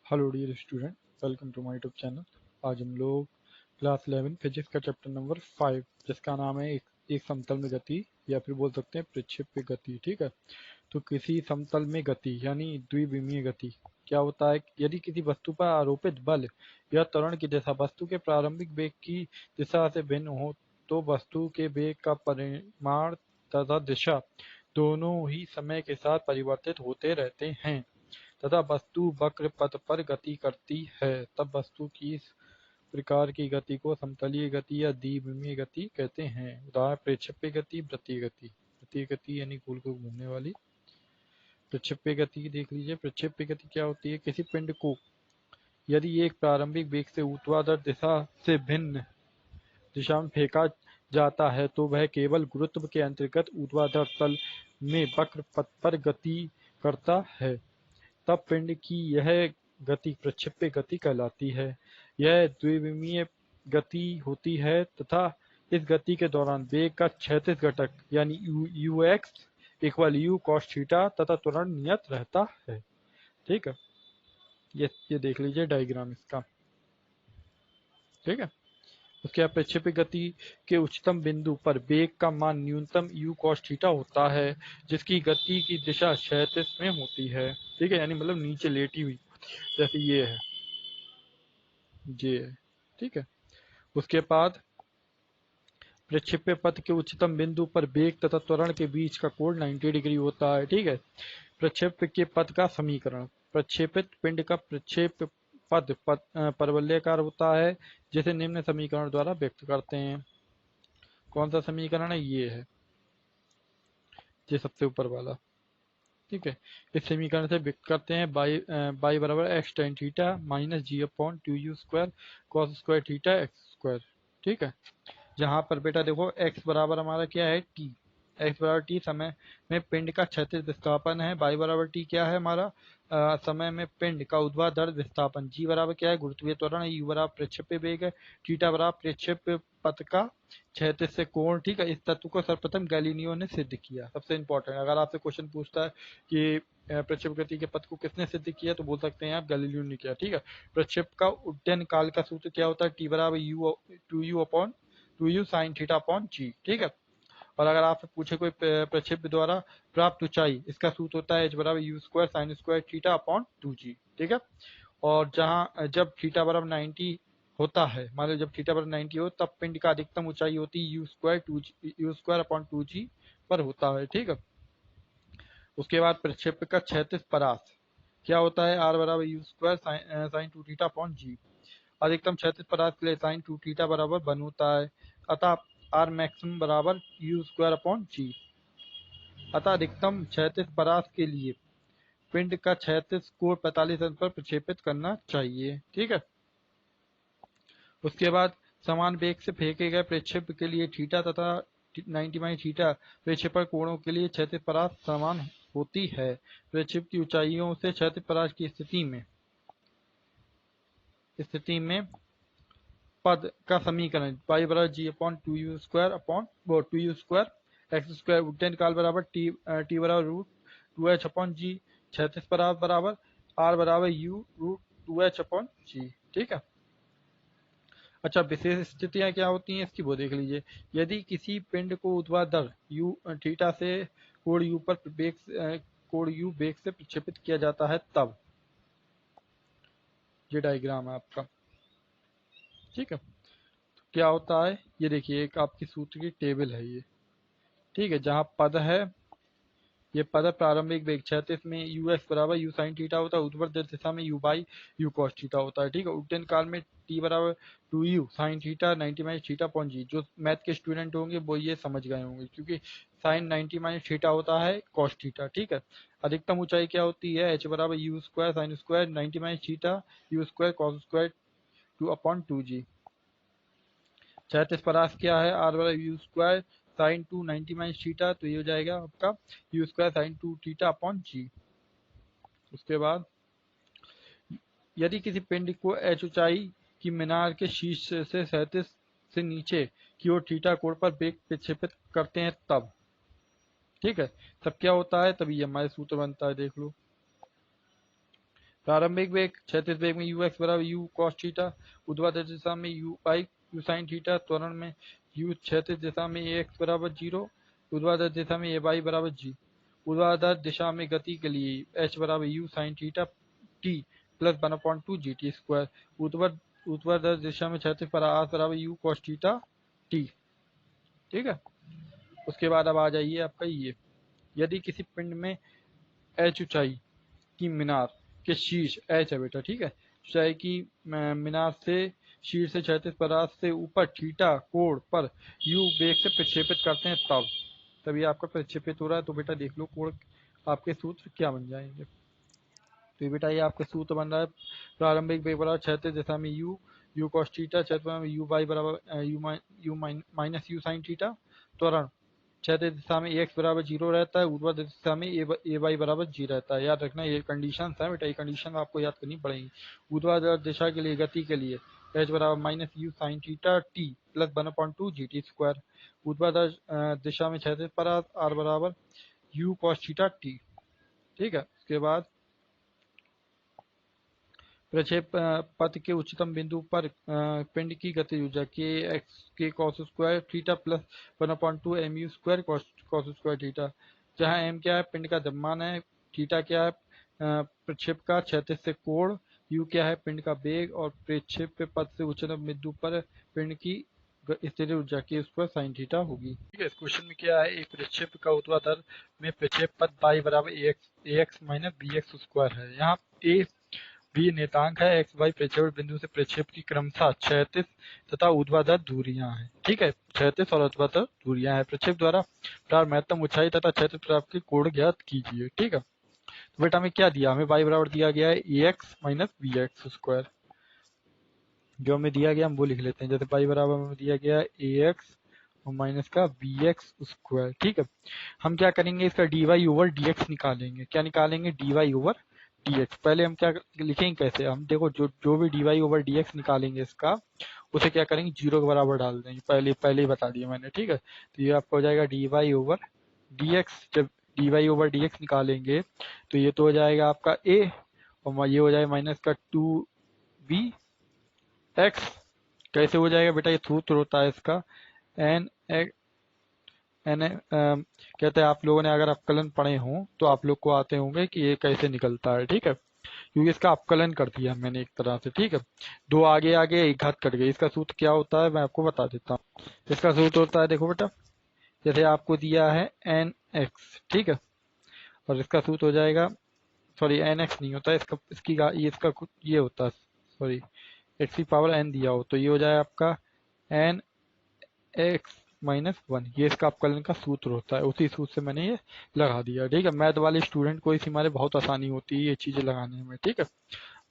Hello dear student, welcome to my YouTube channel. आज हम लोग क्लास 11 फिजिक्स का चैप्टर नंबर 5 जिसका नाम है एक समतल में गति या फिर बोल सकते हैं प्रक्षेप्य गति। ठीक है, तो किसी समतल में गति यानी द्विविमीय गति क्या होता है? यदि किसी वस्तु पर आरोपित बल या त्वरण की दिशा वस्तु के प्रारंभिक वेग की दिशा से भिन्न हो तो वस्तु के वेग का परिमाण तथा दिशा दोनों ही समय के साथ परिवर्तित होते रहते हैं तथा वस्तु वक्र पथ पर गति करती है, तब वस्तु की इस प्रकार की गति को समतलीय गति या द्विविमीय गति कहते हैं। उदाहरण प्रक्षेप्य गति, वृत्तीय गति। वृत्तीय गति यानी गोल को घूमने वाली। प्रक्षेप्य गति देख लीजिए। प्रक्षेप्य गति क्या होती है? किसी पिंड को यदि एक प्रारंभिक वेग से ऊर्ध्वाधर दिशा से भिन्न दिशा में फेंका जाता है तो वह केवल गुरुत्व के अंतर्गत ऊर्ध्वाधर तल में वक्र पथ पर गति करता है, तब पिंड की यह गति प्रक्षेप्य गति कहलाती है। यह द्विविमीय गति होती है तथा इस गति के दौरान वेग का क्षैतिज घटक यानी you x equal you cos theta तथा त्वरण नियत रहता है। ठीक है, ये देख लीजिए डायग्राम इसका। ठीक है, उसके बाद प्रक्षेप्य गति के उच्चतम बिंदु पर वेग का मान न्यूनतम u cos थीटा होता है जिसकी गति की दिशा क्षैतिज में होती है। ठीक है, यानी मतलब नीचे लेटी हुई, जैसे ये है, ये है। ठीक है, उसके बाद प्रक्षेप्य पथ के उच्चतम बिंदु पर वेग तथा त्वरण के बीच का कोण 90 डिग्री होता है। ठीक है, प्रक्षेप्य के पथ का समीकरण। प्रक्षेपित पिंड का प्रक्षेप पद परवलयाकार होता है जिसे निम्न समीकरण द्वारा व्यक्त करते हैं। कौन सा समीकरण है? ये है, ये सबसे ऊपर वाला। ठीक है, इस समीकरण से व्यक्त करते हैं बाई बराबर X tan theta minus G upon two you square cos square theta X square. ठीक है, जहां पर बेटा देखो x बराबर हमारा क्या है? t। x बराबर t समय में पिंड का क्षैतिज विस्थापन है। y बराबर t क्या है हमारा? समय में पिंड का ऊर्ध्वाधर विस्थापन। g बराबर क्या है? गुरुत्वीय त्वरण है। u बराबर प्रक्षेप्य वेग है। थीटा बराबर प्रक्षेप्य पथ का क्षैतिज से कोण। ठीक है, इस तत्व को सर्वप्रथम गैलीलियो ने सिद्ध किया। सबसे इंपॉर्टेंट, अगर आपसे क्वेश्चन पूछता है कि प्रक्षेप गति के पथ को किसने सिद्ध किया तो बोल सकते हैं आप गैलीलियो ने किया। ठीक है, प्रक्षेप का उड्डयन काल का सूत्र क्या होता है? t बराबर u two u upon two u sine theta upon g. ठीक है, और अगर आपसे पूछे कोई प्रक्षेप द्वारा प्राप्त ऊंचाई, इसका सूत्र होता है h बराबर u square sine square theta upon two g. ठीक है, और जहां जब थीटा बराबर 90 होता है, मान लो जब थीटा बराबर 90 हो तब पिंड का अधिकतम ऊंचाई होती है यू स्क्वायर अपॉन टू जी पर होता है। ठीक है, उसके बाद प्रक्षेप का क्षैतिज परास क्या होता है? आर बराबर u square sine two theta upon g. अधिकतम क्षैतिज पदार्थ के लिए साइन टू थीटा बराबर 1 होता है, अतः आर मैक्सिमम बराबर यू स्क्वायर अपॉन जी। अतः अधिकतम क्षैतिज पदार्थ के लिए पिंड का क्षैतिज कोण 45 अंश पर प्रक्षेपित करना चाहिए। ठीक है, उसके बाद समान वेग से फेंके गए प्रक्षेप के लिए थीटा तथा 90 माइनस थीटा प्रक्षेपण कोणों के लिए क्षैतिज पदार्थ समान होती है। प्रक्षेप की ऊंचाइयों से क्षैतिज पदार्थ की स्थिति में पद का समीकरण y बराबर g upon two you square upon two you square x square उड्डयन काल बराबर टी बराबर root two h upon g. क्षैतिज पदार्थ बराबर आर बराबर u root two h upon g. ठीक है, अच्छा विशेष स्थितियां क्या होती हैं इसकी वो देख लीजिए। यदि किसी पिंड को ऊर्ध्वाधर यू थीटा से कोण यू पर कोण यू वेग से प्रक्षेपित किया जाता है तब। ये डायग्राम है आपका। ठीक है, क्या होता है ये देखिए, एक आपकी सूत्र की टेबल है ये। ठीक है, जहां पद है, ये पद प्रारंभिक वेग क्षैतिज में यू एक्स बराबर यू साइन थीटा होता है, ऊर्ध्वाधर दिशा में u y u cos theta होता है। ठीक है, उड्डयन काल में टी बराबर two u sine theta 90 minus theta upon g. जो मैथ के स्टूडेंट होंगे वो ये समझ गए होंगे क्योंकि साइन 90 माइनस थीटा होता है कॉस थीटा। ठीक है, अधिकतम ऊंचाई क्या होती है? एच बराबर u square sine square 90 minus theta u square cos square two upon two g. क्षैतिज परास क्या है? आर बराबर u square sine two 90 minus theta, तो ये हो जाएगा आपका u square sine two theta upon g. उसके बाद यदि किसी पिंड को एच ऊंचाई की मीनार के शीर्ष से क्षैतिज से नीचे की ओर थीटा कोण पर वेग प्रक्षेपित करते हैं तब। ठीक है, तब क्या होता है? तभी हमारे सूत्र बनता है, देख लो। प्रारंभिक वेग क्षैतिज वेग में यू एक्स बराबर यू कॉस थीटा, ऊर्ध्वाधर दिशा में u y you sine theta, त्वरण में यू क्षैतिज दिशा में ए एक्स बराबर 0, ऊर्ध्वाधर दिशा में ए वाई बराबर जी। ऊर्ध्वाधर दिशा में गति के लिए एच बराबर u sine theta T plus 1/2 G T square. ऊर्ध्वाधर दिशा में क्षैतिज परास बराबर यू कॉस थीटा टी। ठीक है, उसके बाद अब आ जाइए आपका ये, यदि किसी पिंड में एच ऊंचाई की मीनार के शीर्ष एच है बेटा, ठीक है, ऊंचाई की मीनार से शीर्ष से क्षैतिज परास से ऊपर थीटा कोण पर यू वेग से प्रक्षेपित करते हैं तभी आपका प्रक्षेपित हो रहा है। तो बेटा देख लो कोण आपके सूत्र क्या बन जाएंगे। तो बेटा ये आपका सूत्र बन रहा है प्रारंभिक वेग बराबर क्षैतिज दिशा में यू कॉस थीटा, क्षैतिज में यू वाई बराबर you minus you sine theta. त्वरण क्षैतिज दिशा में एक्स बराबर 0 रहता है, ऊर्ध्वाधर दिशा में ए वाई बराबर जी रहता है। याद रखना ये कंडीशन है बेटा, ये कंडीशन आपको याद करनी पड़ेगी। ऊर्ध्वाधर दिशा के लिए गति के लिए एच बराबर minus you sine theta T plus 1/2 G T square. ऊर्ध्वाधर दिशा में क्षैतिज परास आर बराबर यू कॉस थीटा टी। ठीक है, उसके बाद प्रक्षेप पथ के उच्चतम बिंदु पर पिंड की गतिज ऊर्जा के एक्स के cos square theta plus 1/2 M U square cos square theta, जहाँ एम क्या है पिंड का द्रव्यमान है, थीटा क्या है प्रक्षेप का क्षैतिज से कोण, यू क्या है पिंड का वेग और प्रक्षेप पथ से उच्चतम बिंदु पर पिंड की स्थिर ऊर्जा की उस पर साइन थीटा होगी। ठीक है, इस क्वेश्चन में क्या है, एक प्रक्षेप का ऊर्ध्वाधर में प्रक्षेप पथ y बराबर a x minus b x square है। यहाँ ए बी नियतांक है, एक्स वाई प्रक्षेपण बिंदु से प्रक्षेप की क्रमशः क्षैतिज तथा ऊर्ध्वाधर दूरियां हैं। ठीक है, क्षैतिज और ऊर्ध्वाधर दूरियां हैं। प्रक्षेप द्वारा प्राप्त महत्तम ऊंचाई तथा क्षैतिज प्राप्त के कोण ज्ञात कीजिए। ठीक है, तो बेटा हमें क्या दिया, हमें y बराबर दिया गया है ए x minus b x square. जो हमें दिया गया हम वो लिख लेते हैं, जैसे y बराबर हमें दिया गया है ए एक्स और माइनस का बी एक्स स्क्वायर। ठीक है, हम क्या करेंगे, इसका D Y over D x निकालेंगे। क्या निकालेंगे, D Y over D X. पहले हम क्या लिखेंगे, कैसे, हम देखो जो भी D Y over D x निकालेंगे इसका, उसे क्या करेंगे 0 के बराबर डाल देंगे। पहले ही बता दिया मैंने। ठीक है, तो ये आपका हो जाएगा d Y over D x. जब d Y over D x निकालेंगे तो ये तो हो जाएगा आपका ए और ये हो जाएगा माइनस का 2b एक्स। कैसे हो जाएगा बेटा, ये सूत्र होता है इसका एन एन कहते हैं, आप लोगों ने अगर अवकलन पढ़े हों तो आप लोग को आते होंगे कि ये कैसे निकलता है। ठीक है, क्योंकि इसका अवकलन कर दिया मैंने एक तरह से। ठीक है, दो आगे आगे एक घात कट गई। इसका सूत्र क्या होता है मैं आपको बता देता हूँ। इसका सूत्र होता है, देखो बेटा, जैसे आपको दिया है एन एक्स, ठीक है, और इसका सूत्र हो जाएगा, सॉरी एन एक्स नहीं होता इसका, इसका कुछ ये होता है, सॉरी एक्स की पावर एन दिया हो तो ये हो जाए आपका एन एक्स माइनस 1। ये इसका अवकलन का सूत्र होता है, उसी सूत्र से मैंने ये लगा दिया। ठीक है, मैथ वाले स्टूडेंट को इसी मारे बहुत आसानी होती है ये चीजें लगाने में। ठीक है,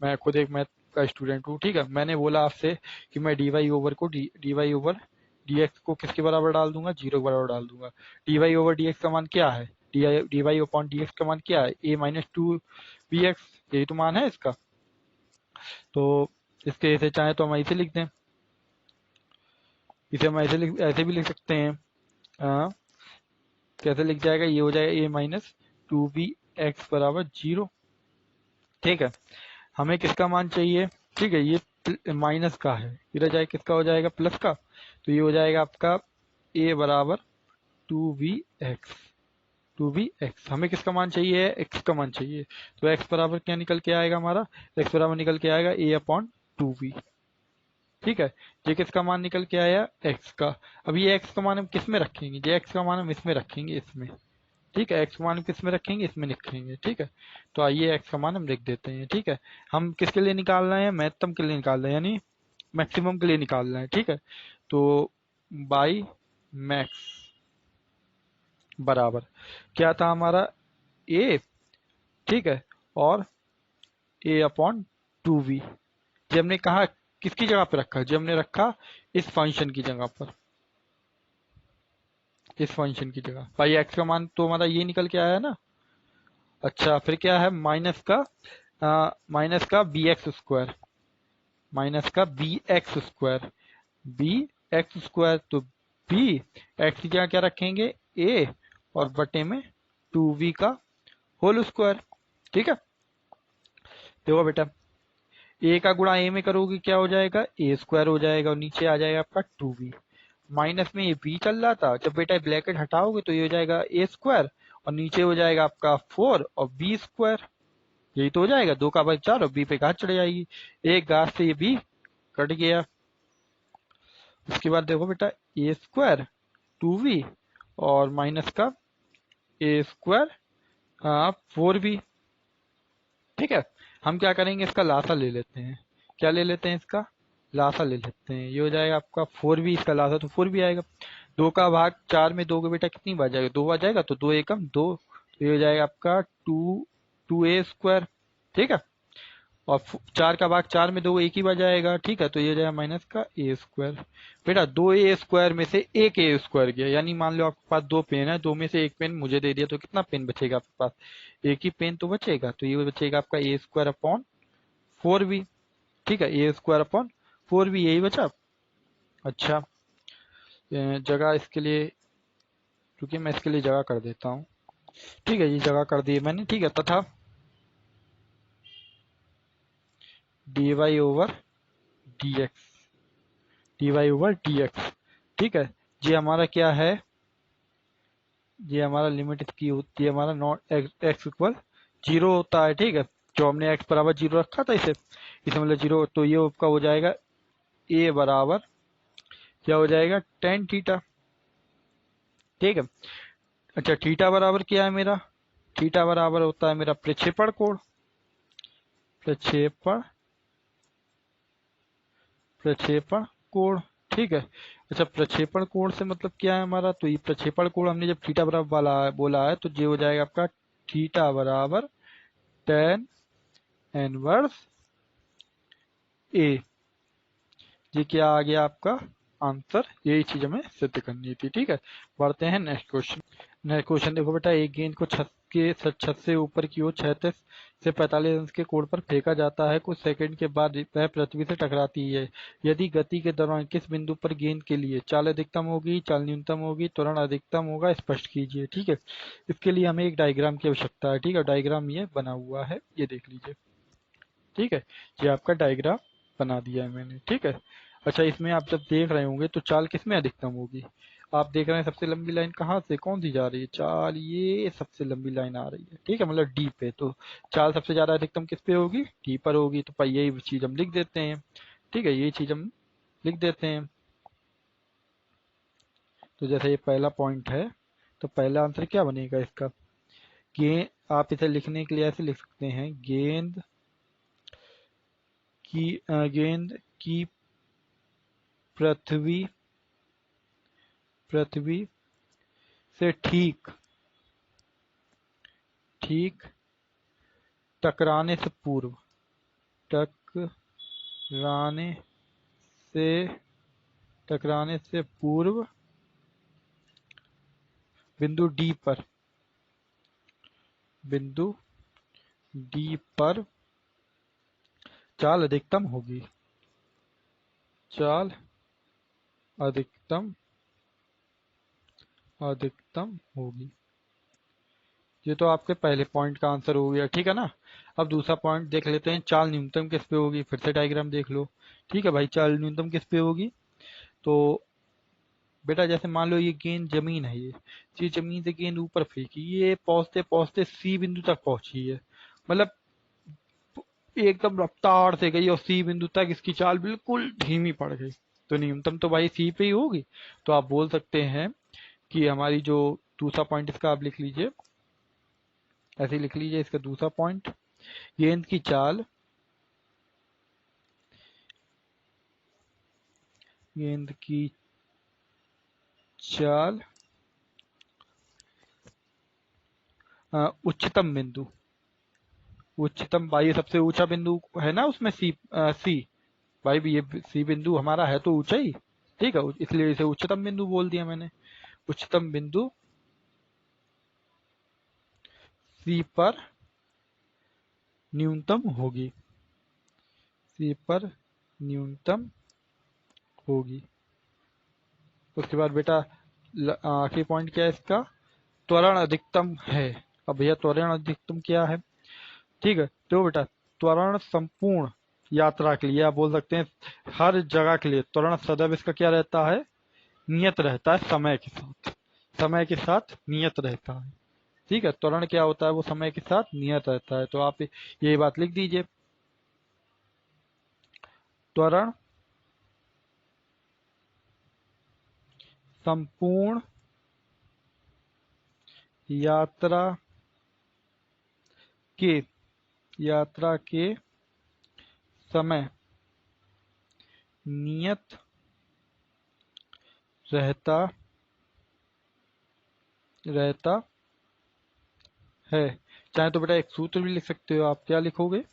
मैं खुद एक मैथ का स्टूडेंट हूँ। ठीक है, मैंने बोला आपसे कि मैं डी वाई ओवर को D Y over D X को किसके बराबर डाल दूंगा, 0 के बराबर डाल दूंगा। D Y over D X का मान क्या है, D Y upon D X का मान क्या है, ए माइनस 2 बी एक्स, यही तो मान है इसका। तो इसके ऐसे चाहे तो हम ऐसे लिख दें, इसे हम ऐसे भी लिख सकते हैं। कैसे लिख जाएगा, ये हो जाएगा ए माइनस 2b एक्स बराबर 0। ठीक है, हमें किसका मान चाहिए, ठीक है, ये माइनस का है, इधर जाए किसका हो जाएगा प्लस का, तो ये हो जाएगा आपका a बराबर 2b एक्स। हमें किसका मान चाहिए, x का मान चाहिए, तो x बराबर क्या निकल के आएगा हमारा, x बराबर निकल के आएगा a अपॉन 2b। ठीक है, ये किसका मान निकल के आया, x का। अब ये x का मान हम किस में रखेंगे, ये x का मान हम इसमें रखेंगे, इसमें। ठीक है, x का मान किस में रखेंगे, इसमें लिखेंगे। ठीक है, तो आइए x का मान हम लिख देते हैं। ठीक है, हम किसके लिए निकाल रहे हैं, महत्तम के लिए निकाल रहे हैं, यानी मैक्सिमम के लिए निकाल रहे हैं। ठीक है, तो बाई मैक्स बराबर क्या था हमारा a, ठीक है, और a अपॉन 2v। जब हमने कहा किसकी जगह पे रखा, जब हमने रखा इस फंक्शन की जगह पर, इस फंक्शन की जगह। भाई एक्स का मान तो हमारा ये निकल के आया ना। अच्छा, फिर क्या है, माइनस का बी एक्स स्क्वायर, माइनस का B x square, B x square, तो बी एक्स की जगह क्या रखेंगे ए और बटे में 2v का होल स्क्वायर। ठीक है, देखो बेटा, ए का गुणा ए में करोगे क्या हो जाएगा, ए स्क्वायर हो जाएगा, और नीचे आ जाएगा आपका 2b। माइनस में ये बी चल रहा था, जब बेटा ब्रैकेट हटाओगे तो ये हो जाएगा ए स्क्वायर, और नीचे हो जाएगा आपका 4 और बी स्क्वायर। यही तो हो जाएगा, 2 का भाग 4 और बी पे घात चढ़ जाएगी, एक घात से ये बी कट गया। उसके बाद देखो बेटा, ए स्क्वायर 2b और माइनस का ए स्क्वायर 4b। ठीक है, हम क्या करेंगे, इसका लासा ले लेते हैं। क्या ले लेते हैं, इसका लासा ले लेते हैं। ये हो जाएगा आपका 4b, इसका लासा तो 4b आएगा। 2 का भाग 4 में दोगे बेटा कितनी बार जाएगा, 2 बार जाएगा, तो 2 एकम 2, तो ये हो जाएगा आपका 2a स्क्वायर। ठीक है, और 4 का भाग 4 में दोगे एक ही बार जाएगा। ठीक है, तो ये हो जाएगा माइनस का ए स्क्वायर। बेटा 2a स्क्वायर में से एक ए स्क्वायर गया, यानी मान लो आपके पास 2 पेन है, 2 में से एक पेन मुझे दे दिया, तो कितना पेन बचेगा आपके पास, एक ही पेन तो बचेगा। तो ये बचेगा आपका ए स्क्वायर अपॉन 4b। ठीक है, ए स्क्वायर अपॉन 4b, यही बचा। अच्छा, जगह इसके लिए, क्योंकि मैं इसके लिए जगह कर देता हूँ। ठीक है, ये जगह कर दी मैंने। ठीक है, तथा dy over dx, dy over dx। ठीक है, ये हमारा क्या है, ये हमारा लिमिट इसकी होती है, हमारा नॉट एक्स इक्वल 0 होता है। ठीक है, जो हमने x बराबर 0 रखा था इसे मतलब 0, तो ये आपका हो जाएगा a बराबर क्या हो जाएगा, टेन थीटा। ठीक है, अच्छा थीटा बराबर क्या है मेरा, थीटा बराबर होता है मेरा प्रक्षेपण कोण, प्रक्षेपण प्रक्षेपण कोण। ठीक है, अच्छा प्रक्षेपण कोण से मतलब क्या है हमारा, तो ये प्रक्षेपण कोण हमने जब थीटा बराबर वाला बोला है, तो ये हो जाएगा आपका थीटा बराबर टेन इनवर्स ए। ये क्या आ गया आपका आंसर, यही चीज हमें सिद्ध करनी थी। ठीक है, बढ़ते हैं नेक्स्ट क्वेश्चन। नेक्स्ट क्वेश्चन देखो बेटा, एक गेंद को छत से ऊपर की ओर 36 से 45 अंश के कोण पर फेंका जाता है। कुछ सेकंड के बाद वह पृथ्वी से टकराती है। यदि गति के दौरान किस बिंदु पर गेंद के लिए चाल अधिकतम होगी, चाल न्यूनतम होगी, त्वरण अधिकतम होगा, स्पष्ट कीजिए। ठीक है, इसके लिए हमें एक डायग्राम की आवश्यकता है। ठीक है, डायग्राम ये बना हुआ है, ये देख लीजिए। ठीक है, ये आपका डायग्राम बना दिया है मैंने। ठीक है, अच्छा इसमें आप जब देख रहे होंगे तो चाल किसमें अधिकतम होगी, आप देख रहे हैं सबसे लंबी लाइन कहाँ से कौन सी जा रही है, चाल ये सबसे लंबी लाइन आ रही है। ठीक है, मतलब डी पे, तो चाल सबसे ज्यादा अधिकतम किस पे होगी, डी पर होगी। तो भाई यही चीज हम लिख देते हैं। ठीक है, ये चीज हम लिख देते हैं। तो जैसे ये पहला पॉइंट है, तो पहला आंसर क्या बनेगा इसका, गेंद, आप इसे लिखने के लिए ऐसे लिख सकते हैं, गेंद की पृथ्वी पृथ्वी से ठीक ठीक टकराने से पूर्व, टकराने से टकराने से पूर्व बिंदु डी पर, बिंदु डी पर चाल अधिकतम होगी, चाल अधिकतम अधिकतम होगी। ये तो आपके पहले पॉइंट का आंसर हो गया। ठीक है ना, अब दूसरा पॉइंट देख लेते हैं, चाल न्यूनतम किस पे होगी, फिर से डायग्राम देख लो। ठीक है भाई, चाल न्यूनतम किस पे होगी, तो बेटा जैसे मान लो ये गेंद जमीन है, ये जमीन से गेंद ऊपर फेंकी, ये पहुंचते पहुंचते सी बिंदु तक पहुंची है, मतलब एकदम रफ्तार से गई और सी बिंदु तक इसकी चाल बिल्कुल धीमी पड़ गई, तो न्यूनतम तो भाई सी पे ही होगी। तो आप बोल सकते हैं कि हमारी जो दूसरा पॉइंट इसका आप लिख लीजिए, ऐसे ही लिख लीजिए इसका दूसरा पॉइंट, गेंद की चाल, गेंद की चाल उच्चतम बिंदु, उच्चतम भाई सबसे ऊंचा बिंदु है ना उसमें सी, भाई भी ये सी बिंदु हमारा है तो ऊंचा ही। ठीक है, इसलिए इसे उच्चतम बिंदु बोल दिया मैंने। उच्चतम बिंदु सी पर न्यूनतम होगी, सी पर न्यूनतम होगी। उसके बाद बेटा आखिरी पॉइंट क्या है इसका, त्वरण अधिकतम है। अब भैया त्वरण अधिकतम क्या है, ठीक है, तो बेटा त्वरण संपूर्ण यात्रा के लिए, आप बोल सकते हैं हर जगह के लिए त्वरण सदैव इसका क्या रहता है, नियत रहता है, समय के साथ, समय के साथ नियत रहता है। ठीक है, त्वरण क्या होता है, वो समय के साथ नियत रहता है। तो आप ये बात लिख दीजिए, त्वरण संपूर्ण यात्रा के समय नियत रहता है। चाहे तो बेटा एक सूत्र भी लिख सकते हो आप, क्या लिखोगे,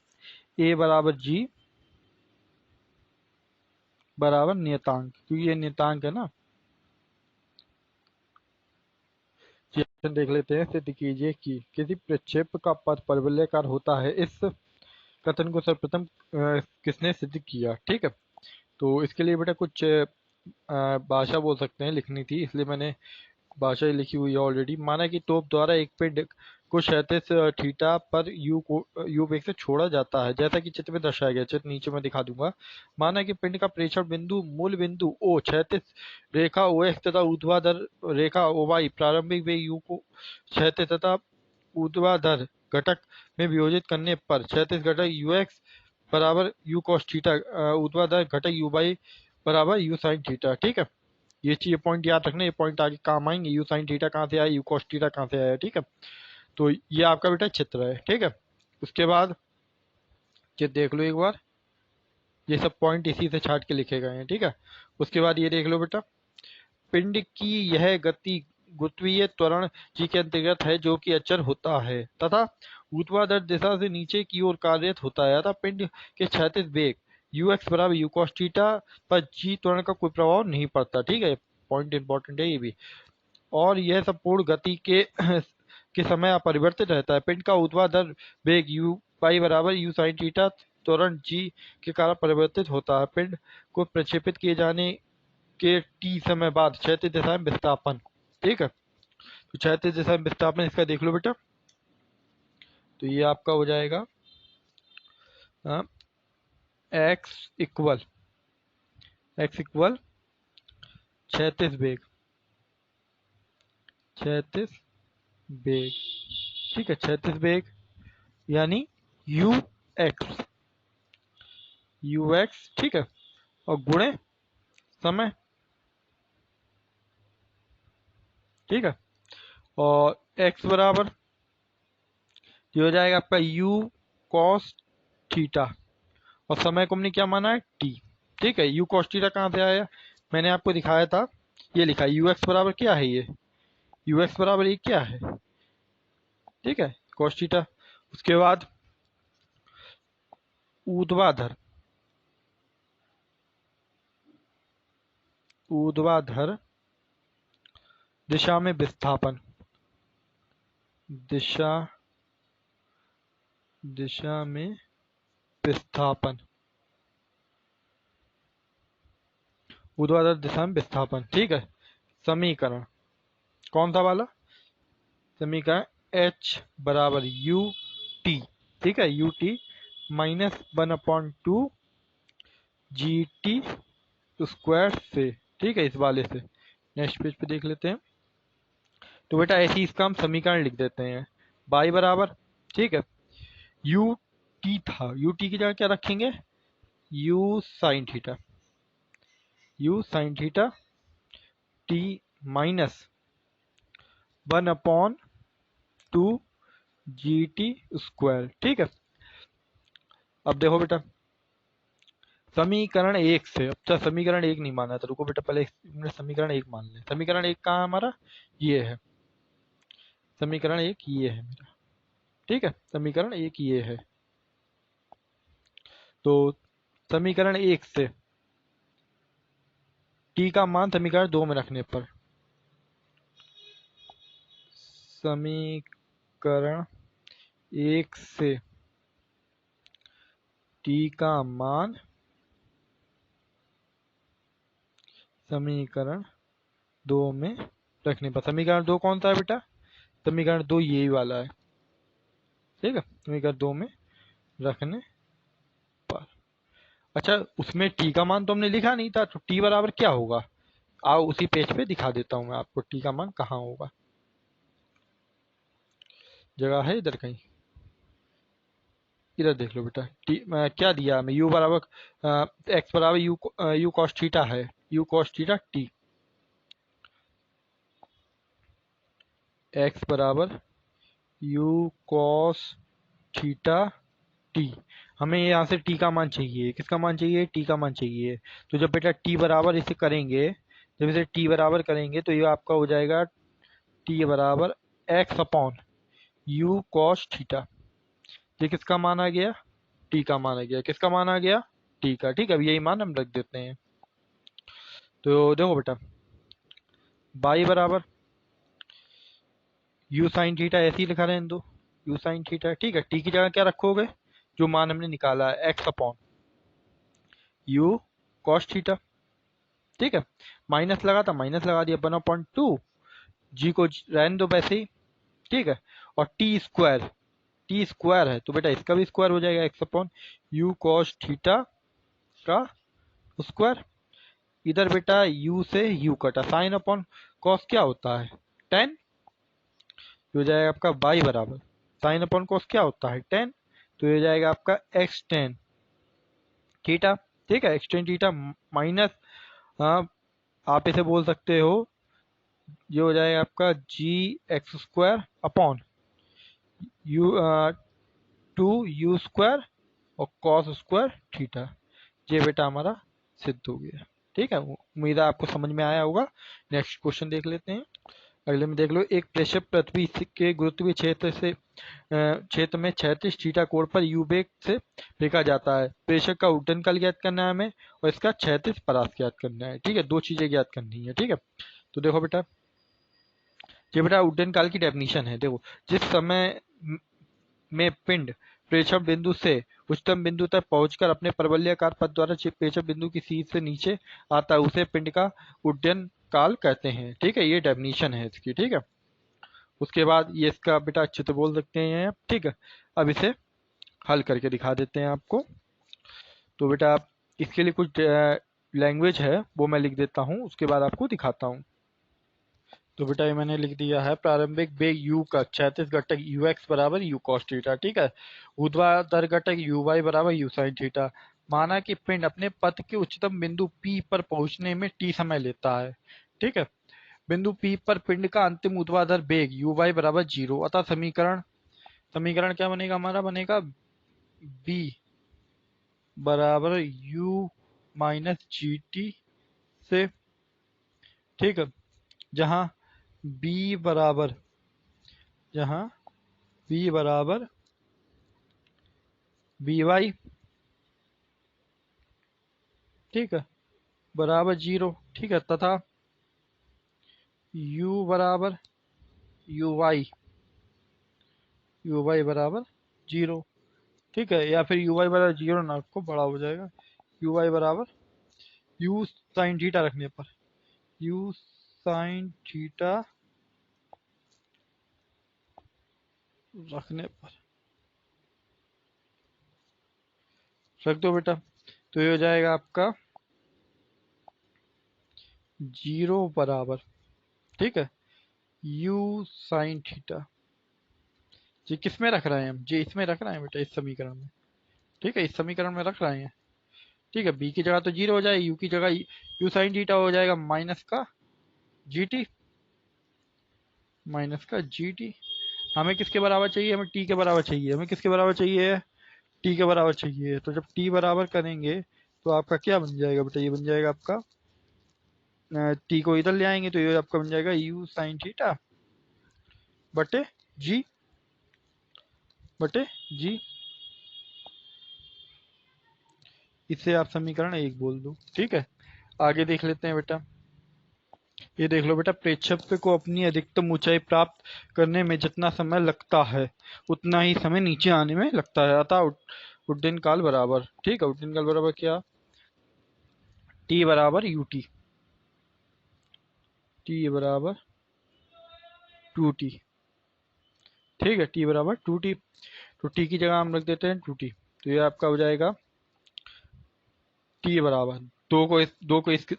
ए बराबर जी बराबर नियतांक, क्योंकि ये नियतांक है ना। देख लेते हैं, सिद्ध कीजिए कि किसी प्रक्षेप का पथ परवलयाकार होता है। इस कथन को सर्वप्रथम किसने सिद्ध किया। ठीक है, तो इसके लिए बेटा कुछ भाषा बोल सकते हैं लिखनी थी, इसलिए मैंने भाषा लिखी हुई है ऑलरेडी। माना कि तोप द्वारा एक पिंड को क्षैतिज थीटा पर यू वेग से छोड़ा जाता है, जैसा कि चित्र में दर्शाया गया। चित्र नीचे मैं दिखा दूंगा। माना कि पिंड का प्रेषण बिंदु मूल बिंदु ओ क्षैतिज रेखा ओ एक्स तथा ऊर्ध्वाधर रेखा ओ वाई प्रारंभिक वेग यू को क्षैतिज तथा ऊर्ध्वाधर घटक में वियोजित करने पर क्षैतिज घटक यू एक्स बराबर यू कॉस थीटा, ऊर्ध्वाधर घटक यू वाई बराबर यू साइन थीटा। ठीक है, ये पॉइंट याद रखना, ये पॉइंट आगे काम आएंगे। यू साइन थीटा कहाँ से आया, यू कॉस थीटा कहाँ से आया। ठीक है, तो ये आपका बेटा चित्र है। ठीक है, उसके बाद चित्र देख लो एक बार, ये सब पॉइंट इसी से छाट के लिखे गए हैं। ठीक है, उसके बाद ये देख लो बेटा, पिंड की यह गति गुरुत्वीय त्वरण जी के अंतर्गत है, जो कि अचर होता है तथा ऊर्ध्वाधर दिशा से नीचे की ओर कार्यरत होता है, तथा पिंड के क्षैतिज वेग यू एक्स बराबर यू कॉस थीटा पर जी त्वरण का कोई प्रभाव नहीं पड़ता। ठीक है, पॉइंट इंपॉर्टेंट है ये भी। और यह संपूर्ण गति के के समय अपरिवर्तित रहता है। पिंड का ऊर्ध्वाधर वेग यू पाई बराबर यू साइन थीटा त्वरण जी के कारण परिवर्तित होता है। पिंड को प्रक्षेपित किए जाने के टी समय बाद क्षैतिज दिशा में विस्थापन। ठीक है, तो क्षैतिज दिशा में विस्थापन इसका देख लो बेटा, तो ये आपका हो जाएगा एक्स इक्वल क्षैतिज वेग, ठीक है, क्षैतिज वेग यानी यू एक्स, ठीक है, और गुणे समय। ठीक है, और x बराबर ये हो जाएगा आपका u cos थीटा, और समय को हमने क्या माना है t। ठीक है, u cos थीटा कहाँ से आया, मैंने आपको दिखाया था, ये लिखा है ux बराबर क्या है, ये ux बराबर ये क्या है। ठीक है, cos थीटा। उसके बाद ऊर्ध्वाधर दिशा में विस्थापन, दिशा में विस्थापन, ऊर्ध्वाधर दिशा में विस्थापन। ठीक है, समीकरण कौन सा वाला, समीकरण h बराबर यू टी। ठीक है, U T minus 1/2 G T square से। ठीक है, इस वाले से नेक्स्ट पेज पे देख लेते हैं। तो बेटा ऐसे ही इसका हम समीकरण लिख देते हैं, y बराबर, ठीक है, यू टी था, यू टी की जगह क्या रखेंगे, you sine theta T minus 1/2 G T square. ठीक है, अब देखो बेटा समीकरण एक से, अच्छा समीकरण एक नहीं माना था, रुको बेटा पहले समीकरण एक मान ले। समीकरण एक कहाँ हमारा, ये है समीकरण एक, ये है मेरा। ठीक है, समीकरण एक ये है। तो समीकरण एक से टी का मान समीकरण दो में रखने पर, समीकरण एक से टी का मान समीकरण दो में रखने पर, समीकरण दो कौन सा है बेटा, समीकरण दो यही वाला है। ठीक है, समीकरण दो में रखने अच्छा, उसमें टी का मान तो हमने लिखा नहीं था, तो टी बराबर क्या होगा? आओ उसी पेज पे दिखा देता हूँ मैं आपको टी का मान कहाँ होगा। जगह है इधर कहीं? इधर देख लो बेटा, टी क्या दिया हमें, यू बराबर एक्स बराबर यू कॉस थीटा है, you cos theta T, x बराबर यू कॉस थीटा टी। हमें यहाँ से टी का मान चाहिए, किसका मान चाहिए? टी का मान चाहिए। तो जब बेटा टी बराबर इसे करेंगे, जब इसे टी बराबर करेंगे तो ये आपका हो जाएगा टी बराबर x upon you cos theta. ये किसका मान आ गया? टी का मान आ गया। किसका मान आ गया? टी का। ठीक है, अब यही मान हम रख देते हैं। तो देखो बेटा, बाई बराबर यू साइन थीटा ऐसे ही लिखा रहने दो, यू साइन थीटा। ठीक है, टी की जगह क्या रखोगे? जो मान हमने निकाला है, x upon you cos theta. ठीक है, माइनस लगा था, माइनस लगा दिया, 1/2, जी को रहने दो वैसे ही। ठीक है, और टी स्क्वायर है तो बेटा इसका भी स्क्वायर हो जाएगा, x upon you cos theta का स्क्वायर। इधर बेटा u से u कटा, साइन अपॉन कॉस क्या होता है? टेन। हो जाएगा आपका बाई बराबर साइन अपॉन कॉस क्या होता है? टेन। तो ये जाएगा आपका एक्स टेन थीटा। ठीक है, एक्स टेन थीटा माइनस, हाँ आप इसे बोल सकते हो, ये हो जाएगा आपका g x square upon u two you square और कॉस स्क्वायर थीटा। ये बेटा हमारा सिद्ध हो गया। ठीक है, उम्मीद है आपको समझ में आया होगा। नेक्स्ट क्वेश्चन देख लेते हैं। अगले में देख लो, एक प्रेशर पृथ्वी के गुरुत्वीय क्षेत्र में 36 थीटा कोण पर यू वेग से फेंका जाता है। प्रेशर का उड्डयन काल ज्ञात करना है हमें, और इसका 36 परास ज्ञात करना है। ठीक है, दो चीजें ज्ञात करनी है। ठीक है, तो देखो बेटा, ये बेटा उड्डयन काल की डेफिनेशन है। देखो, जिस समय में पिंड प्रेक्षण बिंदु से उच्चतम बिंदु तक पहुंचकर अपने परवलयाकार पथ द्वारा प्रेक्षण बिंदु की सीध से नीचे आता है, उसे पिंड का उड्डयन काल कहते हैं। ठीक है, ये डेफिनेशन है इसकी। ठीक है, उसके बाद ये इसका बेटा चित्र बोल सकते हैं आप। ठीक है, अब इसे हल करके दिखा देते हैं आपको। तो बेटा आप इसके लिए कुछ लैंग्वेज है वो मैं लिख देता हूँ, उसके बाद आपको दिखाता हूँ। तो बेटा ये मैंने लिख दिया है, प्रारंभिक वेग u का क्षैतिज घटक ux बराबर u cos थीटा। ठीक है, ऊर्ध्वाधर घटक uy बराबर u sin थीटा। माना कि पिंड अपने पथ के उच्चतम बिंदु P पर पहुंचने में t समय लेता है। ठीक है, बिंदु P पर पिंड का अंतिम ऊर्ध्वाधर वेग uy बराबर 0, अतः समीकरण समीकरण क्या बनेगा हमारा? बनेगा b बराबर u माइनस जी टी से। ठीक है, जहां b बराबर जहां b बराबर बी वाई, ठीक है, बराबर 0। ठीक है, तथा u बराबर यू वाई बराबर 0। ठीक है, या फिर यू वाई बराबर 0 ना को बड़ा हो जाएगा, यू वाई बराबर यू साइन थीटा रखने पर, यू साइन थीटा रखने पर रख दो बेटा। तो ये हो जाएगा आपका 0 बराबर, ठीक है, यू साइन थीटा। ये किस में रख रहे हैं हम? जी इसमें रख रहे हैं बेटा, इस समीकरण में। ठीक है, इस समीकरण में रख रहे हैं। ठीक है, बी की जगह तो 0 हो जाए, यू की जगह यू साइन थीटा हो जाएगा माइनस का जी टी, माइनस का जी टी। हमें किसके बराबर चाहिए? हमें टी के बराबर चाहिए। हमें किसके बराबर चाहिए? टी के बराबर चाहिए। तो जब टी बराबर करेंगे तो आपका क्या बन जाएगा बेटा? ये बन जाएगा आपका, टी को इधर ले आएंगे तो ये आपका बन जाएगा यू साइन थीटा बटे जी, बटे जी। इससे आप समीकरण 1 बोल दो। ठीक है, आगे देख लेते हैं बेटा। ये देख लो बेटा, प्रेक्षक को अपनी अधिकतम ऊंचाई प्राप्त करने में जितना समय लगता है उतना ही समय नीचे आने में लगता है, अतः उड्डयन काल बराबर, ठीक है, उड्डयन काल बराबर क्या? टी बराबर यू टी बराबर 2t। ठीक है, टी बराबर 2t। तो टी की जगह हम रख देते हैं 2t। तो ये आपका हो जाएगा टी बराबर दो को इसके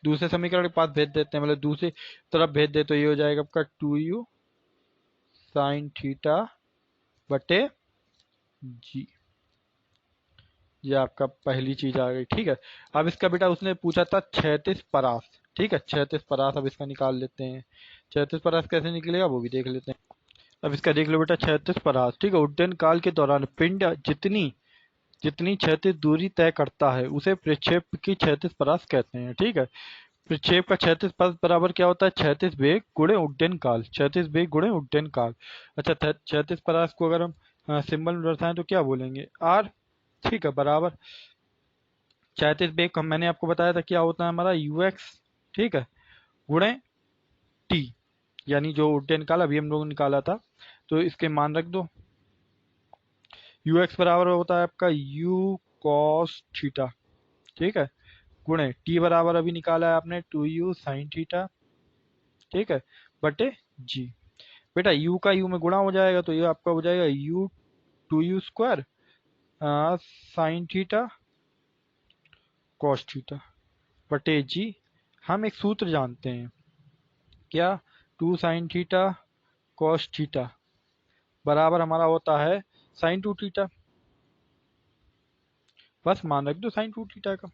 दूसरे समीकरण के पास भेज देते हैं, मतलब दूसरी तरफ भेज दे, तो ये हो जाएगा आपका 2u साइन थीटा बटे जी। ये आपका पहली चीज आ गई, ठीक है। अब इसका बेटा उसने पूछा था क्षैतिज परास, ठीक है, क्षैतिज परास अब इसका निकाल लेते हैं। क्षैतिज परास कैसे निकलेगा वो भी देख लेते हैं। अब इसका देख लो बेटा, क्षैतिज परास, ठीक है, उड्डयन काल के दौरान पिंड जितनी जितनी क्षैतिज दूरी तय करता है उसे प्रक्षेप की क्षैतिज परास कहते हैं, ठीक है। प्रक्षेप का क्षैतिज पथ बराबर क्या होता है, क्षैतिज वेग गुणे उड्डयन काल, क्षैतिज वेग गुणे उड्डयन काल। अच्छा, क्षैतिज परास को अगर हम सिंबल में दर्शाएं तो क्या बोलेंगे, आर, ठीक है, बराबर क्षैतिज वेग का मैंने आपको बताया था क्या होता है हमारा यूएक्स, ठीक है, गुणे टी, यानी जो उड्डयन काल अभी हम लोगों ने निकाला था, तो इसके मान रख दो। यूएक्स बराबर होता है आपका यू कॉस थीटा, ठीक है, गुणे टी बराबर अभी निकाला है आपने 2u साइन थीटा, ठीक है, बटे जी। बेटा u का u में गुणा हो जाएगा तो ये आपका हो जाएगा u 2u square sine theta cos theta बटे जी। हम एक सूत्र जानते हैं, क्या, 2 साइन थीटा कॉस थीटा बराबर हमारा होता है साइन 2 थीटा, बस मान रख दो साइन 2 थीटा का,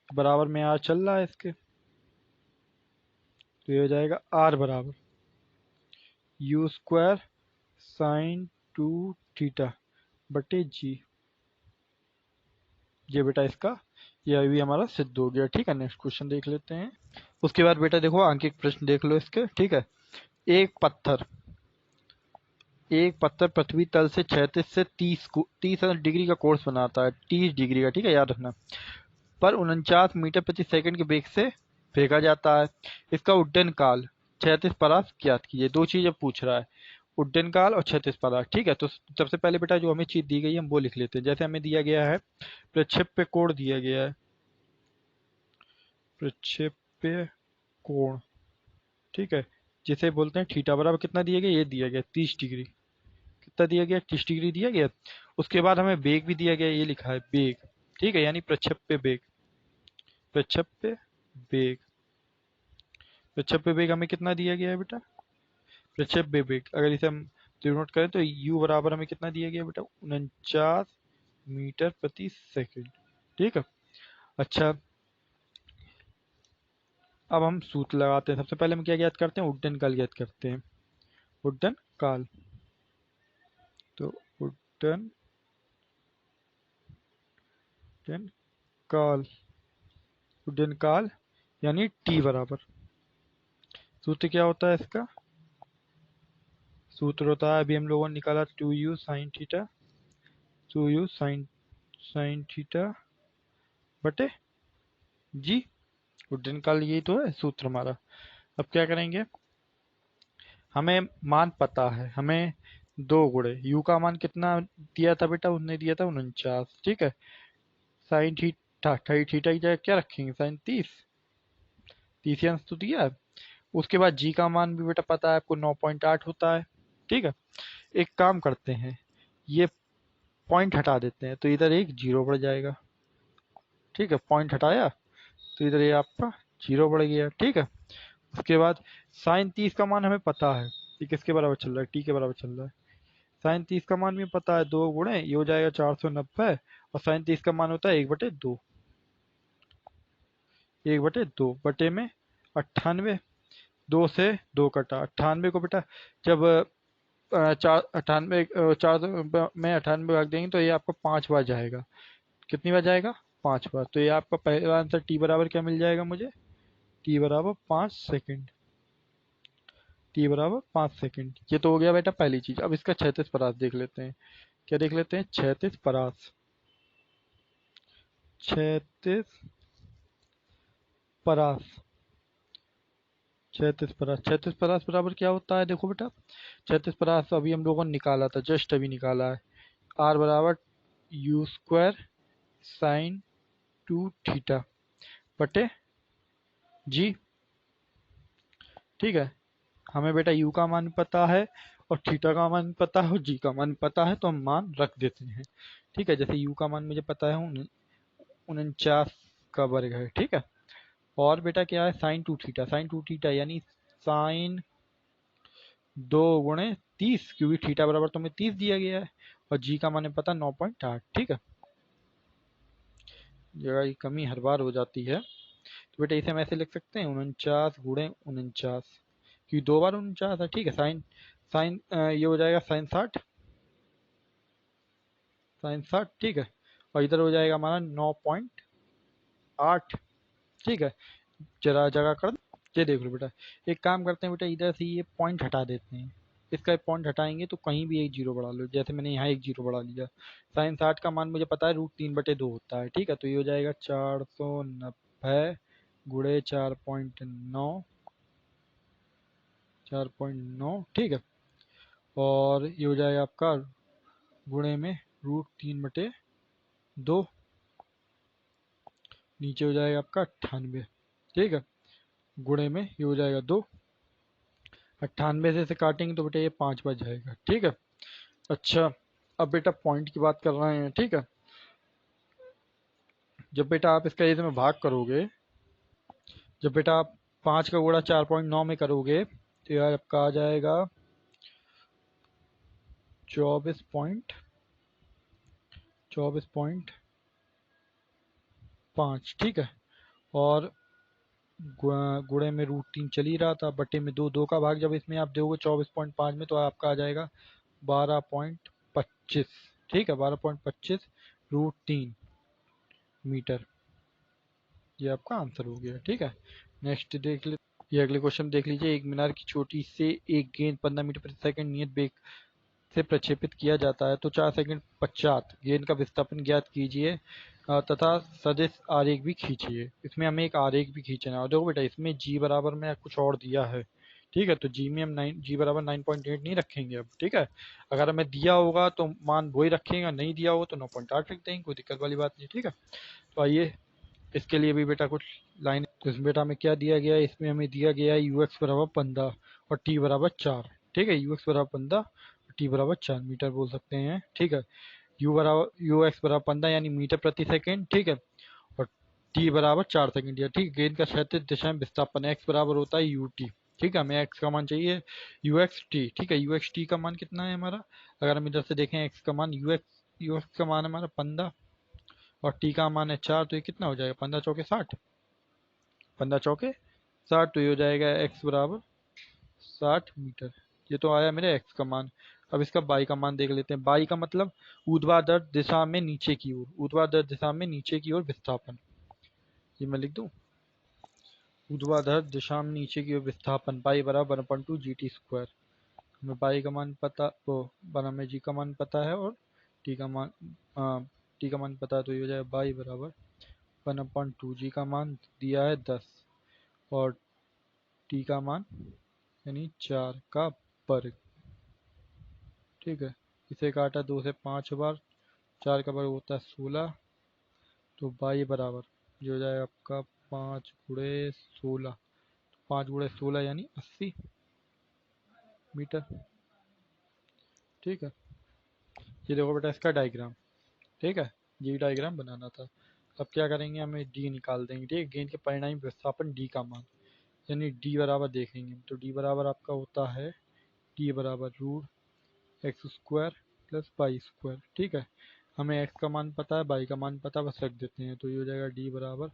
बराबर में आर चल रहा है इसके, तो ये हो जाएगा आर बराबर यू स्क्वायर साइन 2 थीटा बटे जी। ये बेटा इसका ये अभी हमारा सिद्ध हो गया, ठीक है। नेक्स्ट क्वेश्चन देख लेते हैं। उसके बाद बेटा देखो आंकिक प्रश्न देख लो इसके, ठीक है। एक पत्थर एक पत्थर पृथ्वी तल से 36 से 30 डिग्री का कोर्स बनाता है, 30 डिग्री का, ठीक है, याद रखना, पर 49 मीटर प्रति सेकंड के वेग से फेंका जाता है। इसका उड्डयन काल 36 परास ज्ञात कीजिए। दो चीजें पूछ रहा है, उड्डयन काल और 36 परास, ठीक है। तो सबसे पहले बेटा जो हमें चीज दी गई है हम वो लिख लेते हैं। जैसे हमें दिया गया है प्रक्षेप्य कोण दिया गया है, प्रक्षेप्य कोण, ठीक है, जिसे बोलते हैं थीटा बराबर कितना दिया गया, ये दिया गया 30 डिग्री, कितना दिया गया 30 डिग्री दिया गया। उसके बाद हमें वेग भी दिया गया, ये लिखा है वेग, ठीक है, यानी प्रक्षेप्य वेग, प्रक्षेप्य वेग, प्रक्षेप्य वेग हमें कितना दिया गया है बेटा, प्रक्षेप्य वेग अगर इसे हम नोट करें तो u बराबर हमें कितना दिया गया बेटा, 49 मीटर प्रति सेकंड, ठीक है। अच्छा, अब हम सूत्र लगाते हैं। सबसे पहले हम क्या ज्ञात करते हैं, उड्डयन काल ज्ञात करते हैं, उड्डयन काल, तो उड्डयन उड्डयन काल, उड्डयन काल यानी टी बराबर, सूत्र क्या होता है इसका, सूत्र होता है अभी हम लोगों ने निकाला 2u sine theta, 2u sine sine theta बटे जी। उड्डयन काल यही तो है सूत्र हमारा। अब क्या करेंगे, हमें मान पता है, हमें दो गुणे u का मान कितना दिया था बेटा, उसने दिया था 49, ठीक है, साइन थीटा थीटा की जगह क्या रखेंगे, साइन 30, 30 अंश तो दिया है। उसके बाद जी का मान भी बेटा पता है आपको 9.8 होता है, ठीक है। एक काम करते हैं, ये पॉइंट हटा देते हैं तो इधर एक जीरो बढ़ जाएगा, ठीक है, पॉइंट हटाया तो इधर ये आपका जीरो बढ़ गया, ठीक है। उसके बाद साइन 30 का मान हमें पता है, ये किसके बराबर चल रहा है, टी के बराबर चल रहा है। साइन 30 का मान भी पता है, दो गुणे ये हो जाएगा 490, और साइन 30 का मान होता है 1/2, 1/2 बटे में 98, दो से दो कटा 98 को बेटा, जब चार 98 में 98 भाग देंगे तो ये आपको 5 बार जाएगा, कितनी बार जाएगा, 5 बार। तो ये आपका पहला आंसर टी बराबर क्या मिल जाएगा मुझे, टी बराबर 5 सेकंड, टी बराबर 5 सेकंड। ये तो हो गया बेटा पहली चीज। अब इसका क्षैतिज परास देख लेते हैं, क्या देख लेते हैं, क्षैतिज परास, क्षैतिज परास, क्षैतिज परास, क्षैतिज परास बराबर क्या होता है, देखो बेटा, क्षैतिज परास अभी हम लोगों ने निकाला था, जस्ट अभी निकाला है, आर बराबर यू स्क्वायर साइन 2 थीटा बटे जी, ठीक है। हमें बेटा u का मान पता है और थीटा का मान पता है और जी का मान पता है, तो हम मान रख देते हैं, ठीक है। जैसे u का मान मुझे पता है 49 का वर्ग है, ठीक है। और बेटा क्या है, साइन 2 थीटा, साइन 2 थीटा यानी साइन 2 गुणे 30, क्योंकि थीटा बराबर तो हमें 30 दिया गया है और जी का मान पता 9.8, ठीक है। जगह की कमी हर बार हो जाती है, तो बेटा इसे हम ऐसे लिख सकते हैं 49 गुणे 49, क्योंकि 2 बार 49 है, ठीक है। साइन साइन ये हो जाएगा साइन 60, ठीक है। और इधर हो जाएगा हमारा 9.8, ठीक है। जरा जगह कर, ये देख लो बेटा। एक काम करते हैं बेटा, इधर से ये पॉइंट हटा देते हैं, इसका एक पॉइंट हटाएंगे तो कहीं भी एक जीरो बढ़ा लो, जैसे मैंने यहाँ एक जीरो बढ़ा लिया। साइन 60 का मान मुझे पता है √3/2 होता है, ठीक है। तो ये हो जाएगा 490 × 4.9, 4.9, ठीक है। और ये हो जाएगा आपका गुणे में √3/2, नीचे हो जाएगा आपका 98, ठीक है। गुणे में ये हो जाएगा 2, 98 से काटेंगे तो बेटा ये 5 बच जाएगा, ठीक है। अच्छा, अब बेटा पॉइंट की बात कर रहे हैं, ठीक है। जब बेटा आप इसका इसमें भाग करोगे, जब बेटा आप 5 का गुणा 4.9 में करोगे तो यार आपका आ जाएगा 24.5, ठीक है। और गुणे में √3 चल ही रहा था, बटे में 2, 2 का भाग जब इसमें आप दोगे 24.5 में तो आपका आ जाएगा 12.25, ठीक है। 12.25 √3 मीटर, ये आपका आंसर हो गया, ठीक है। नेक्स्ट देख ले, ये अगले क्वेश्चन देख लीजिए। एक मीनार की चोटी से एक गेंद 15 मीटर प्रति सेकंड नियत वेग से प्रक्षेपित किया जाता है, तो 4 सेकंड पश्चात गेंद का विस्थापन ज्ञात कीजिए तथा सदिश आरेख भी खींचिए। इसमें हमें एक आरेख भी खींचना है, और देखो बेटा इसमें जी बराबर में कुछ और दिया है, ठीक है। तो जी में हम जी बराबर 9.8 नहीं रखेंगे अब, ठीक है। अगर हमें दिया होगा तो मान वही रखेंगे, नहीं दिया होगा तो 9.8 रख देंगे, कोई दिक्कत वाली बात नहीं, ठीक है। तो आइए इसके लिए भी बेटा कुछ लाइन, तो इसमें बेटा हमें क्या दिया गया है, इसमें हमें दिया गया है ux बराबर 15 और t बराबर 4, ठीक है। ux बराबर 15 और t बराबर 4 मीटर बोल सकते हैं, ठीक है। ux बराबर 15 यानी मीटर प्रति सेकेंड, ठीक है। और t बराबर 4 सेकेंड दिया, ठीक है। गेंद का क्षैतिज दिशा में विस्थापन x बराबर होता है ut, ठीक है। हमें x का मान चाहिए uxt, ठीक है। uxt का मान कितना है हमारा, अगर हम इधर से देखें x का मान ux का मान हमारा 15 और टी का मान है 4, तो ये कितना हो जाएगा, 15 चौके 60, 15 चौके 60, तो ये हो जाएगा x बराबर 60 मीटर। ये तो आया मेरे x का मान। अब इसका y का मान देख लेते हैं। y का मतलब ऊर्ध्वाधर दिशा में नीचे की ओर, ऊर्ध्वाधर दिशा में नीचे की ओर विस्थापन, ये मैं लिख दूं, ऊर्ध्वाधर दिशा में नीचे की ओर विस्थापन y बराबर 1/2 GT²। हमें y का मान पता, वो हमें g का मान पता है और t का मान, t का मान पता है, तो ये हो जाएगा y बराबर 1/2, जी का मान दिया है 10 और टी का मान यानी 4 का वर्ग, ठीक है। इसे काटा 2 से 5 बार, 4 का वर्ग होता है 16, तो y बराबर जो हो जाएगा आपका 5 × 16, 5 × 16 यानी 80 मीटर, ठीक है। ये देखो बेटा इसका डायग्राम, ठीक है। ये डायग्राम बनाना था। अब क्या करेंगे, हमें डी निकाल देंगे, ठीक है। गेंद के परिणामी विस्थापन डी का मान, यानी डी बराबर देखेंगे, तो डी बराबर आपका होता है डी बराबर √x² + y², ठीक है। हमें x का मान पता है, y का मान पता है, बस रख देते हैं, तो ये हो जाएगा डी बराबर,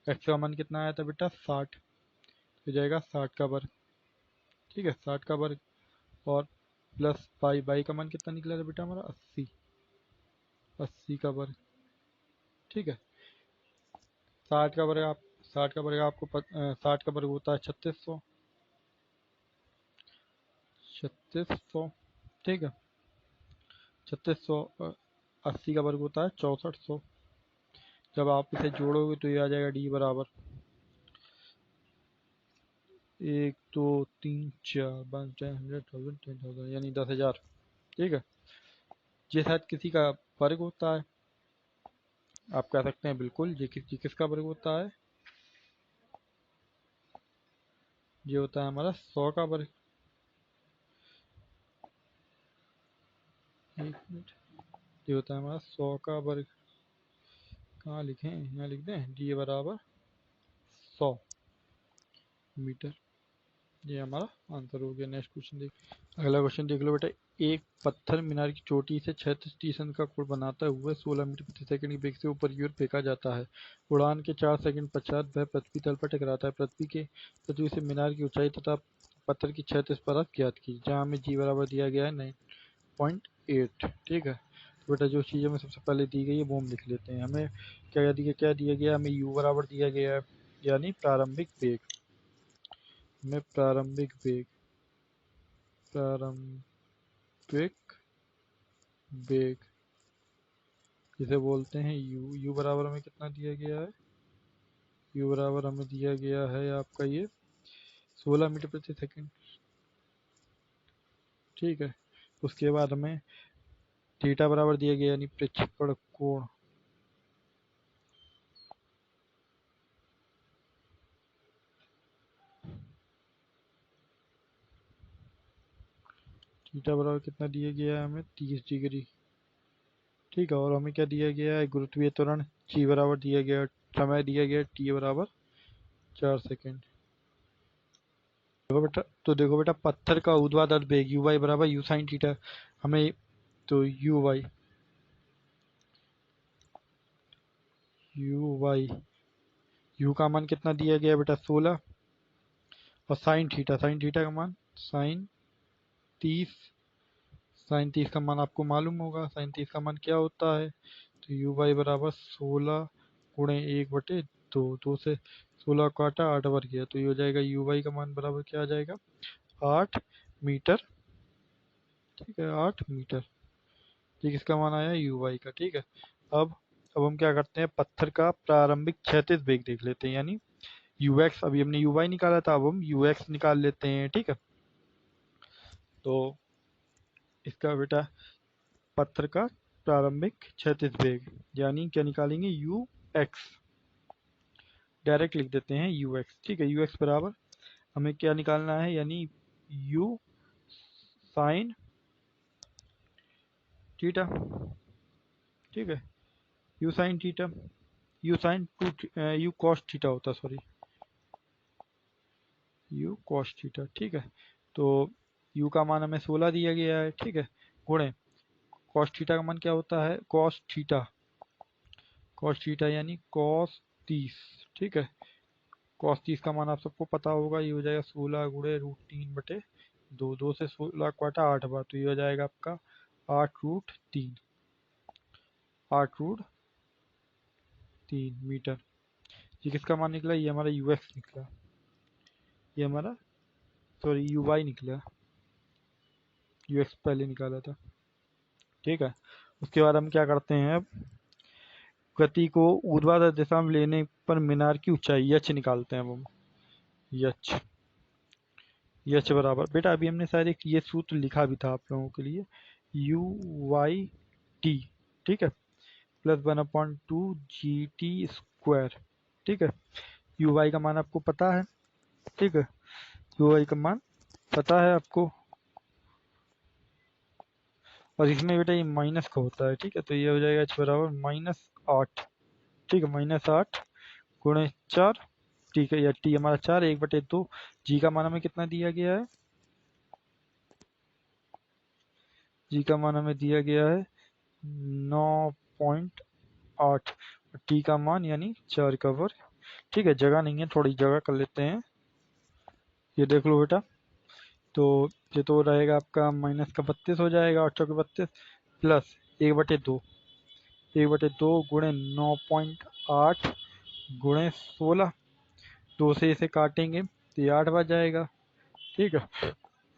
x का मान कितना आया था बेटा 60, हो जाएगा 60 का वर्ग, ठीक है, 60 का वर्ग और प्लस y का मान कितना निकला था बेटा हमारा 80, 80 का वर्ग, ठीक है। 60 का वर्ग आप 60 का वर्ग आपको 60 का वर्ग होता है 3600, 3600, ठीक है। 3600, 80 का वर्ग होता है 6400। जब आप इसे जोड़ोगे तो ये आ जाएगा डी बराबर 1 2 3 4 5 10 100 1000 10,000 यानी 10,000, ठीक है। ये शायद किसी का वर्ग होता है, आप कह सकते हैं बिल्कुल ये किसका वर्ग होता है, ये होता है हमारा 100 का वर्ग, 1 मिनट, ये होता है हमारा 100 का वर्ग कहाँ लिखें, यहाँ लिख दें डी बराबर 100 मीटर। ये हमारा आंसर हो गया। नेक्स्ट क्वेश्चन देख, अगला क्वेश्चन देख लो बेटा। एक पत्थर मीनार की चोटी से 36 स्टेशन का कोण बनाता हुआ 16 मीटर प्रति सेकंड की वेग से ऊपर की ओर फेंका जाता है। उड़ान के 4 सेकंड पश्चात वह पृथ्वी तल पर टकराता है। पृथ्वी से मीनार की ऊंचाई तथा पत्थर की 36 परत ज्ञात की, जहाँ हमें जी बराबर दिया गया है 9.8। ठीक है, तो बेटा जो चीज़ हमें सबसे पहले दी गई है वो हम लिख लेते हैं। हमें क्या दिया गया, हमें यू बराबर दिया गया है, यानी प्रारंभिक वेग। हमें प्रारंभिक वेग जिसे बोलते हैं यू बराबर हमें कितना दिया गया है, यू बराबर हमें दिया गया है आपका ये 16 मीटर प्रति सेकंड। ठीक है, उसके बाद हमें थीटा बराबर दिया गया, यानी प्रक्षेपण कोण। थीटा बराबर कितना दिया गया है हमें 30 डिग्री। ठीक है, और हमें क्या दिया गया है, गुरुत्वीय त्वरण जी बराबर दिया गया, समय दिया गया टी बराबर 4 सेकंड। देखो बेटा पत्थर का ऊर्ध्वाधर वेग यू वाई बराबर यू साइन थीटा। हमें तो यू का मान कितना दिया गया बेटा 16, और साइन थीटा का मान साइन 30। साइन 30 का मान आपको मालूम होगा, साइन 30 का मान क्या होता है, तो यू वाई बराबर 16 गुणे 1/2। 2 से 16 काटा 8 बार किया, तो ये हो जाएगा यू वाई का मान बराबर क्या आ जाएगा 8 मीटर। ठीक है, 8 मीटर। ठीक, इसका मान आया यू वाई का। ठीक है, अब हम क्या करते हैं, पत्थर का प्रारंभिक क्षैतिज वेग देख लेते हैं, यानी यू एक्स। अभी हमने यू वाई निकाला था, अब हम यू एक्स निकाल लेते हैं। ठीक है, तो इसका बेटा पत्थर का प्रारंभिक क्षैतिज वेग, यानी क्या निकालेंगे यू एक्स। डायरेक्ट लिख देते हैं यू एक्स। ठीक है, यू एक्स बराबर हमें क्या निकालना है, यानी यू साइन थीटा। ठीक है, you sine theta, you cos theta होता, सॉरी यू कॉस थीटा। ठीक है, तो यू का मान हमें 16 दिया गया है। ठीक है, गुणे कॉस थीटा का मान क्या होता है, कॉस थीटा यानी कॉस 30। ठीक है, कॉस 30 का मान आप सबको पता होगा, ये हो जाएगा 16 गुणे √3/2। 2 से 16 काटा 8 बार, तो ये हो जाएगा आपका 8√3 मीटर। ये किसका मान निकला, ये हमारा यू एक्स निकला, ये हमारा सॉरी यू वाई निकला, यू एक्स पहले निकाला था। ठीक है, उसके बाद हम क्या करते हैं, अब गति को ऊर्ध्वाधर दिशा में लेने पर मीनार की ऊंचाई यच निकालते हैं। अब हम यच बराबर बेटा अभी हमने शायद एक ये सूत्र लिखा भी था आप लोगों के लिए, यू वाई टी। ठीक है, प्लस 1/2 जी टी स्क्वायर। ठीक है, यू वाई का मान आपको पता है। ठीक है, यू वाई का मान पता है आपको, और इसमें बेटा ये माइनस का होता है। ठीक है, तो ये हो जाएगा h बराबर -8। ठीक है, -8 गुणे 4। ठीक है, या टी हमारा 4 1/2। जी का मान हमें कितना दिया गया है, जी का मान हमें दिया गया है 9.8, टी का मान यानी 4 का वर्ग। ठीक है, जगह नहीं है, थोड़ी जगह कर लेते हैं। ये देख लो बेटा, तो ये तो रहेगा आपका माइनस का 32 हो जाएगा, 8 चौके 32 प्लस 1/2, 1/2 गुणे 9.8 गुणे 16। 2 से इसे काटेंगे तो ये 8 बच जाएगा। ठीक है,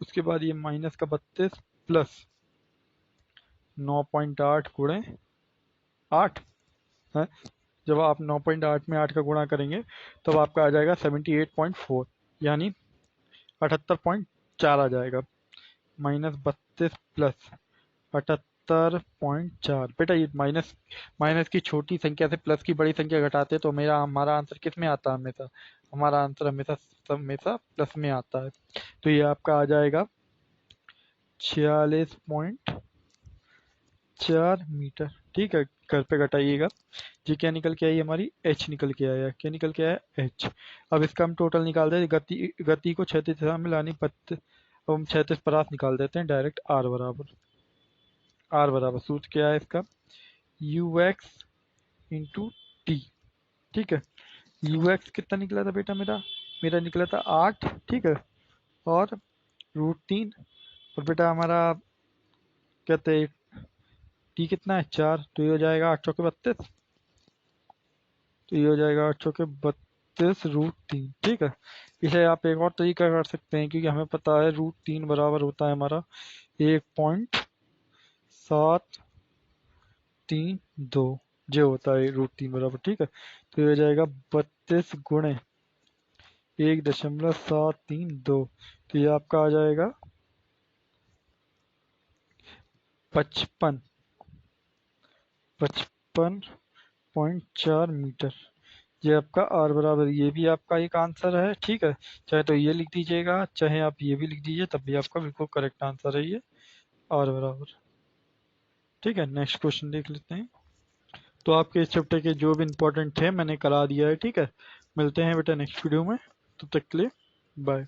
उसके बाद ये माइनस का 32 प्लस 9.8 गुणे 8 है। जब आप 9.8 में 8 का गुणा करेंगे तब आपका आ जाएगा 78.4, यानी 78.4 आ जाएगा। -32 प्लस 78.4। बेटा ये माइनस की छोटी संख्या से प्लस की बड़ी संख्या घटाते तो हमारा आंसर किस में आता है, हमेशा हमारा आंसर हमेशा प्लस में आता है। तो ये आपका आ जाएगा 46.4 मीटर। ठीक है, घर पे घटाइएगा। जी क्या निकल के आई हमारी, एच निकल के आया। क्या निकल के आया, एच। अब इसका हम टोटल निकाल देते, गति गति को क्षैतिज दिशा में लानी अब हम क्षैतिज परास निकाल देते हैं डायरेक्ट। आर बराबर सूत्र क्या है इसका, यू एक्स इंटू टी। ठीक है, यू एक्स कितना निकला था बेटा, मेरा मेरा निकला था 8। ठीक है, और √3। और बेटा हमारा कहते हैं टी कितना है, 4। तो ये हो जाएगा 8 चौके 32। तो ये हो जाएगा 8 चौके 32 √3। ठीक है, इसे आप एक और तरीका कर सकते हैं, क्योंकि हमें पता है √3 बराबर होता है हमारा 1.732 जो होता है √3 बराबर। ठीक है, तो ये हो जाएगा 32 गुणे 1.732। तो ये आपका आ जाएगा 55.4 मीटर। ये आपका आर बराबर, ये भी आपका एक आंसर है। ठीक है, चाहे तो ये लिख दीजिएगा, चाहे आप ये भी लिख दीजिए, तब भी आपका बिल्कुल करेक्ट आंसर है ये, आर बराबर। ठीक है, नेक्स्ट क्वेश्चन देख लेते हैं। तो आपके इस चैप्टर के जो भी इंपॉर्टेंट थे मैंने करा दिया है। ठीक है, मिलते हैं बेटा नेक्स्ट वीडियो में, तब तक के लिए बाय।